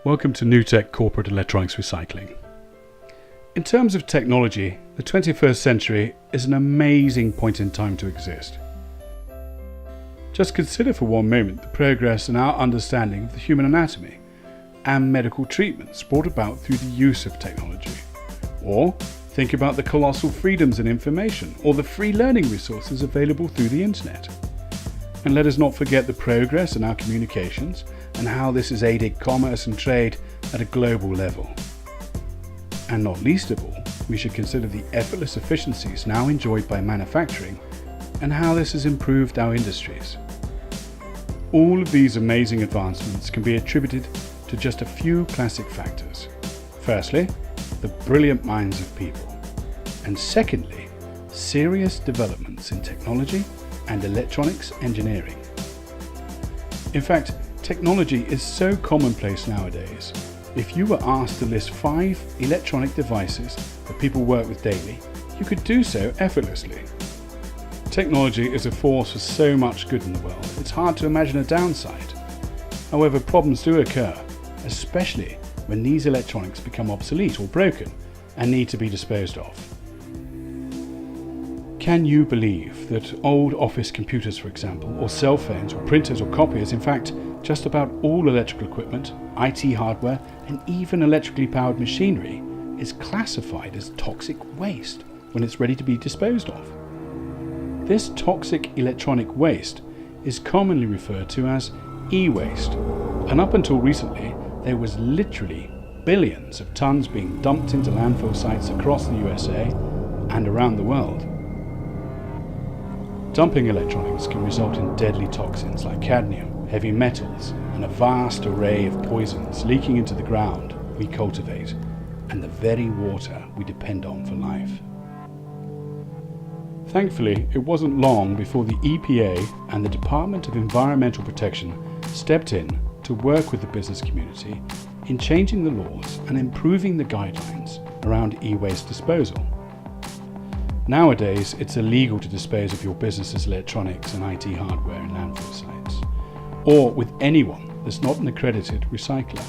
Welcome to NewTek Corporate Electronics Recycling. In terms of technology, the 21st century is an amazing point in time to exist. Just consider for one moment the progress in our understanding of the human anatomy and medical treatments brought about through the use of technology. Or think about the colossal freedoms in information or the free learning resources available through the internet. And let us not forget the progress in our communications and how this has aided commerce and trade at a global level. And not least of all, we should consider the effortless efficiencies now enjoyed by manufacturing and how this has improved our industries. All of these amazing advancements can be attributed to just a few classic factors. Firstly, the brilliant minds of people. And secondly, serious developments in technology and electronics engineering. In fact, technology is so commonplace nowadays. If you were asked to list 5 electronic devices that people work with daily, you could do so effortlessly. Technology is a force for so much good in the world, it's hard to imagine a downside. However, problems do occur, especially when these electronics become obsolete or broken and need to be disposed of. Can you believe that old office computers, for example, or cell phones or printers or copiers, in fact, just about all electrical equipment, IT hardware, and even electrically powered machinery is classified as toxic waste when it's ready to be disposed of? This toxic electronic waste is commonly referred to as e-waste, and up until recently, there was literally billions of tons being dumped into landfill sites across the USA and around the world. Dumping electronics can result in deadly toxins like cadmium, heavy metals, and a vast array of poisons leaking into the ground we cultivate and the very water we depend on for life. Thankfully, it wasn't long before the EPA and the Department of Environmental Protection stepped in to work with the business community in changing the laws and improving the guidelines around e-waste disposal. Nowadays, it's illegal to dispose of your business's electronics and IT hardware in landfill sites, or with anyone that's not an accredited recycler.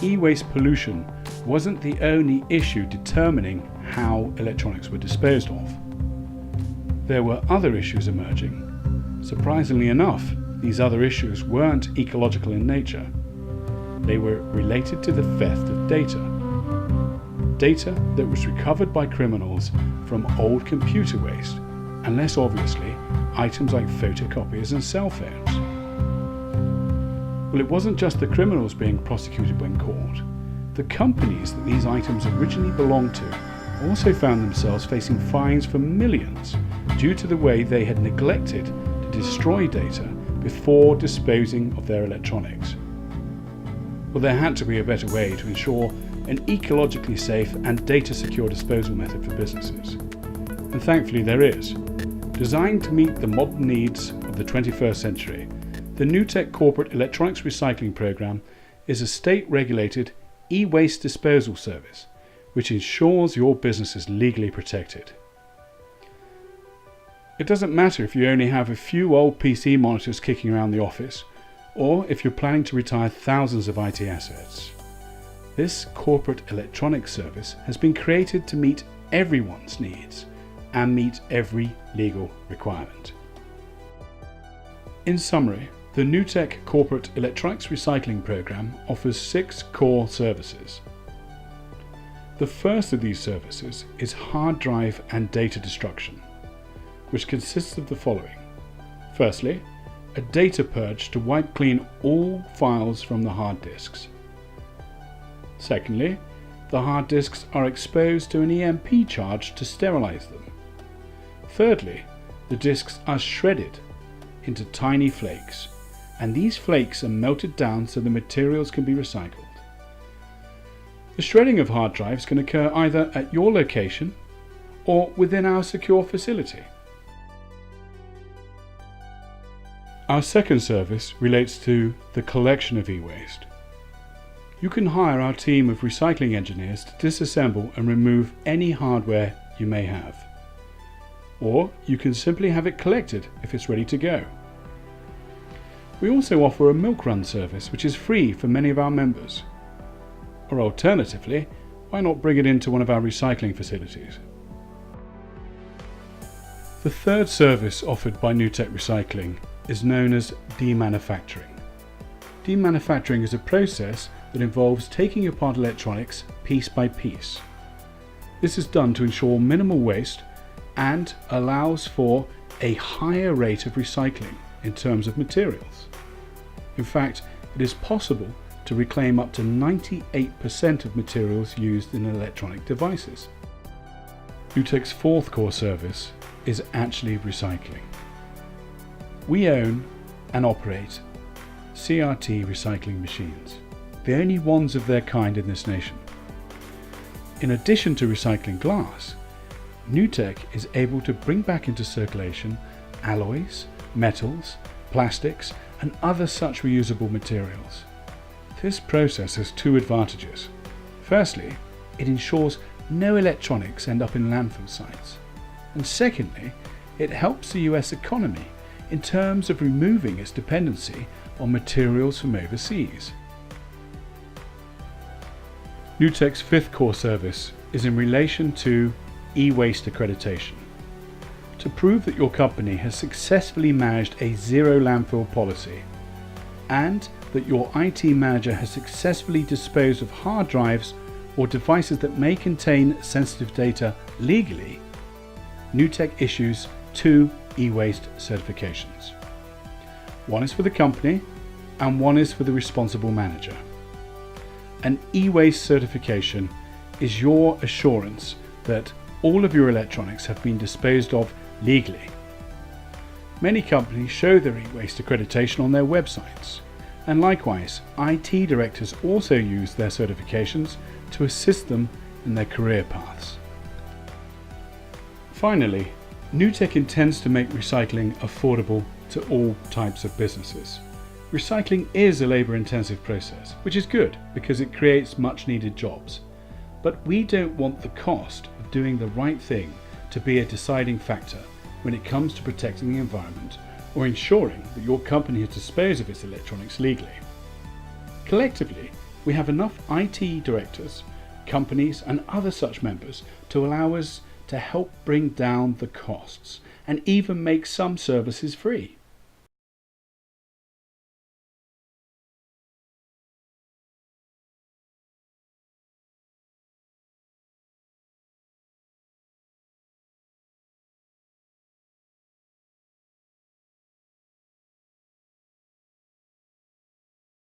E-waste pollution wasn't the only issue determining how electronics were disposed of. There were other issues emerging. Surprisingly enough, these other issues weren't ecological in nature. They were related to the theft of data. Data that was recovered by criminals from old computer waste, and less obviously, items like photocopiers and cell phones. Well, it wasn't just the criminals being prosecuted when caught. The companies that these items originally belonged to also found themselves facing fines for millions due to the way they had neglected to destroy data before disposing of their electronics. Well, there had to be a better way to ensure an ecologically safe and data-secure disposal method for businesses. And thankfully there is. Designed to meet the modern needs of the 21st century, the NewTek Corporate Electronics Recycling Program is a state-regulated e-waste disposal service which ensures your business is legally protected. It doesn't matter if you only have a few old PC monitors kicking around the office, or if you're planning to retire thousands of IT assets. This corporate electronics service has been created to meet everyone's needs and meet every legal requirement. In summary, the NewTek Corporate Electronics Recycling Program offers 6 core services. The first of these services is hard drive and data destruction, which consists of the following. Firstly, a data purge to wipe clean all files from the hard disks. Secondly, the hard disks are exposed to an EMP charge to sterilize them. Thirdly, the disks are shredded into tiny flakes, and these flakes are melted down so the materials can be recycled. The shredding of hard drives can occur either at your location or within our secure facility. Our second service relates to the collection of e-waste. You can hire our team of recycling engineers to disassemble and remove any hardware you may have. Or you can simply have it collected if it's ready to go. We also offer a milk run service which is free for many of our members. Or alternatively, why not bring it into one of our recycling facilities? The third service offered by NewTek Recycling is known as demanufacturing. Demanufacturing is a process that involves taking apart electronics piece by piece. This is done to ensure minimal waste and allows for a higher rate of recycling in terms of materials. In fact, it is possible to reclaim up to 98% of materials used in electronic devices. NewTek's fourth core service is actually recycling. We own and operate CRT recycling machines, the only ones of their kind in this nation. In addition to recycling glass, NewTek is able to bring back into circulation alloys, metals, plastics, and other such reusable materials. This process has two advantages. Firstly, it ensures no electronics end up in landfill sites. And secondly, it helps the US economy in terms of removing its dependency on materials from overseas. NewTek's fifth core service is in relation to e-waste accreditation. To prove that your company has successfully managed a zero landfill policy and that your IT manager has successfully disposed of hard drives or devices that may contain sensitive data legally, NewTek issues two e-waste certifications. One is for the company and one is for the responsible manager. An e-waste certification is your assurance that all of your electronics have been disposed of legally. Many companies show their e-waste accreditation on their websites, and likewise, IT directors also use their certifications to assist them in their career paths. Finally, NewTek intends to make recycling affordable to all types of businesses. Recycling is a labour-intensive process, which is good because it creates much-needed jobs. But we don't want the cost of doing the right thing to be a deciding factor when it comes to protecting the environment or ensuring that your company has disposed of its electronics legally. Collectively, we have enough IT directors, companies and other such members to allow us to help bring down the costs and even make some services free.